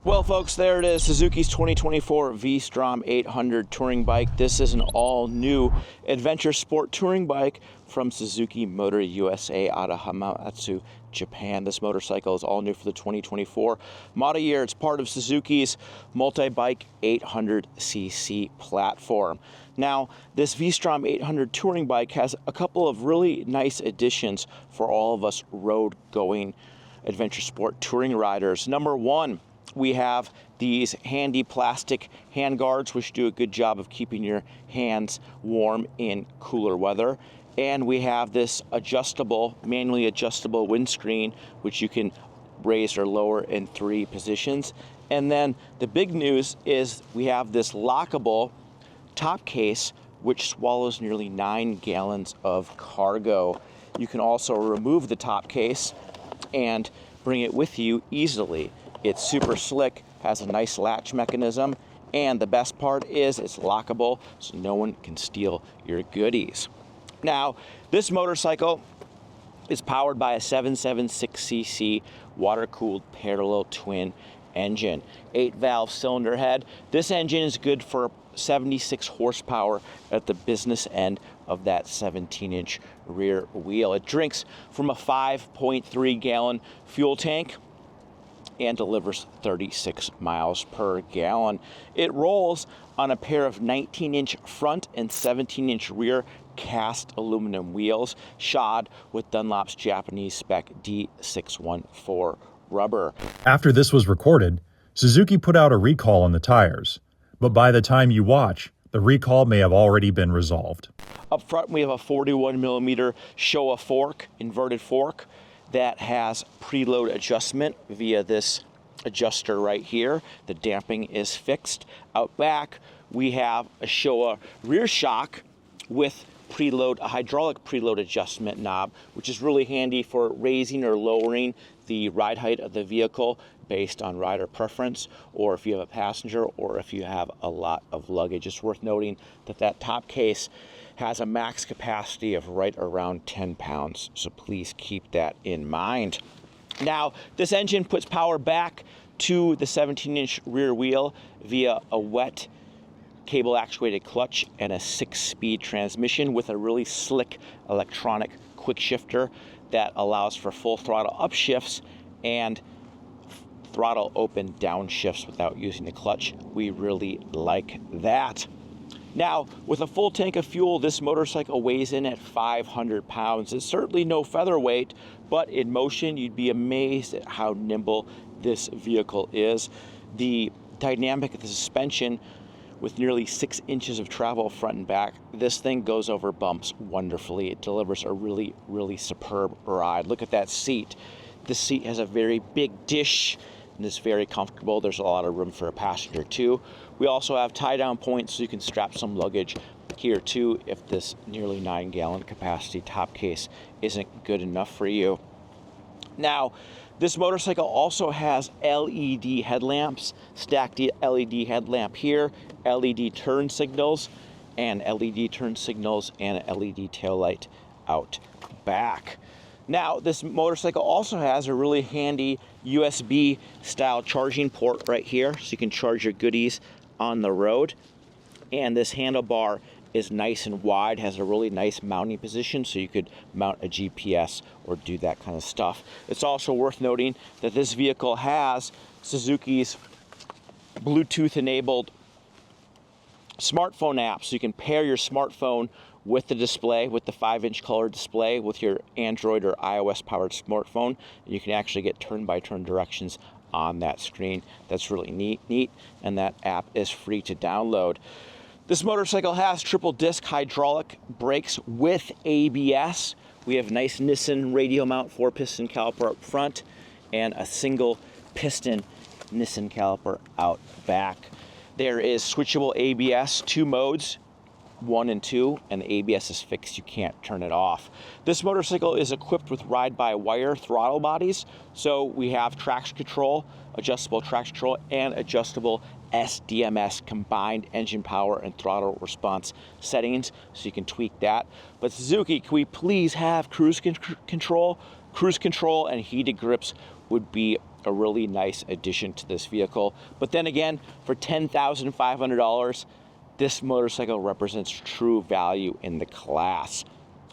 Well, folks, there it is, Suzuki's 2024 V-Strom 800 touring bike. This is an all-new adventure sport touring bike from Suzuki Motor USA out of Hamamatsu, Japan. This motorcycle is all new for the 2024 model year. It's part of Suzuki's multi-bike 800cc platform. Now, this V-Strom 800 touring bike has a couple of really nice additions for all of us road-going adventure sport touring riders. Number one, we have these handy plastic handguards, which do a good job of keeping your hands warm in cooler weather. And we have this adjustable, manually adjustable windscreen, which you can raise or lower in 3 positions. And then the big news is we have this lockable top case, which swallows nearly 9 gallons of cargo. You can also remove the top case and bring it with you easily. It's super slick, has a nice latch mechanism, and the best part is it's lockable, so no one can steal your goodies. Now, this motorcycle is powered by a 776cc water-cooled parallel twin engine, 8-valve cylinder head. This engine is good for 76 horsepower at the business end of that 17-inch rear wheel. It drinks from a 5.3 gallon fuel tank and delivers 36 miles per gallon. It rolls on a pair of 19-inch front and 17-inch rear cast aluminum wheels, shod with Dunlop's Japanese spec D614 rubber. After this was recorded, Suzuki put out a recall on the tires, but by the time you watch, the recall may have already been resolved. Up front, we have a 41mm Showa fork, inverted fork, that has preload adjustment via this adjuster right here. The damping is fixed. Out back, we have a Showa rear shock with a hydraulic preload adjustment knob, which is really handy for raising or lowering the ride height of the vehicle based on rider preference, or if you have a passenger, or if you have a lot of luggage. It's worth noting that that top case has a max capacity of right around 10 pounds, so please keep that in mind. Now, this engine puts power back to the 17-inch rear wheel via a wet cable actuated clutch and a 6-speed transmission with a really slick electronic quick shifter that allows for full throttle upshifts and throttle open downshifts without using the clutch. We really like that. Now, with a full tank of fuel, this motorcycle weighs in at 500 pounds. It's certainly no featherweight, but in motion, you'd be amazed at how nimble this vehicle is. The dynamic of the suspension, with nearly 6 inches of travel front and back, this thing goes over bumps wonderfully. It delivers a really, really superb ride. Look at that seat. This seat has a very big dish and is very comfortable. There's a lot of room for a passenger too. We also have tie-down points so you can strap some luggage here too if this nearly 9-gallon capacity top case isn't good enough for you. Now, this motorcycle also has LED headlamps, stacked LED headlamp here, LED turn signals, and LED turn signals and an LED taillight out back. Now, this motorcycle also has a really handy USB style charging port right here, so you can charge your goodies on the road. And this handlebar is nice and wide, has a really nice mounting position, so you could mount a GPS or do that kind of stuff. It's also worth noting that this vehicle has Suzuki's Bluetooth enabled smartphone app, so you can pair your smartphone with the display, with the 5-inch color display, with your Android or iOS powered smartphone. You can actually get turn-by-turn directions on that screen. That's really neat, and that app is free to download. This motorcycle has triple disc hydraulic brakes with ABS. We have nice Nissan radial mount 4-piston caliper up front and a single piston Nissan caliper out back. There is switchable ABS, 2 modes, 1 and 2, and the ABS is fixed. You can't turn it off. This motorcycle is equipped with ride-by-wire throttle bodies, so we have traction control, adjustable traction control, and adjustable SDMS, combined engine power and throttle response settings, so you can tweak that. But Suzuki, can we please have cruise control? Cruise control and heated grips would be a really nice addition to this vehicle. But then again, for $10,500, this motorcycle represents true value in the class.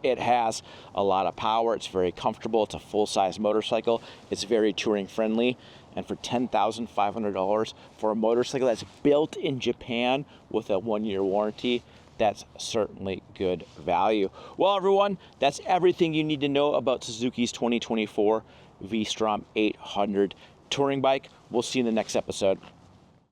It has a lot of power. It's very comfortable. It's a full-size motorcycle. It's very touring friendly. And for $10,500 for a motorcycle that's built in Japan with a 1-year warranty, that's certainly good value. Well, everyone, that's everything you need to know about Suzuki's 2024 V-Strom 800 touring bike. We'll see you in the next episode.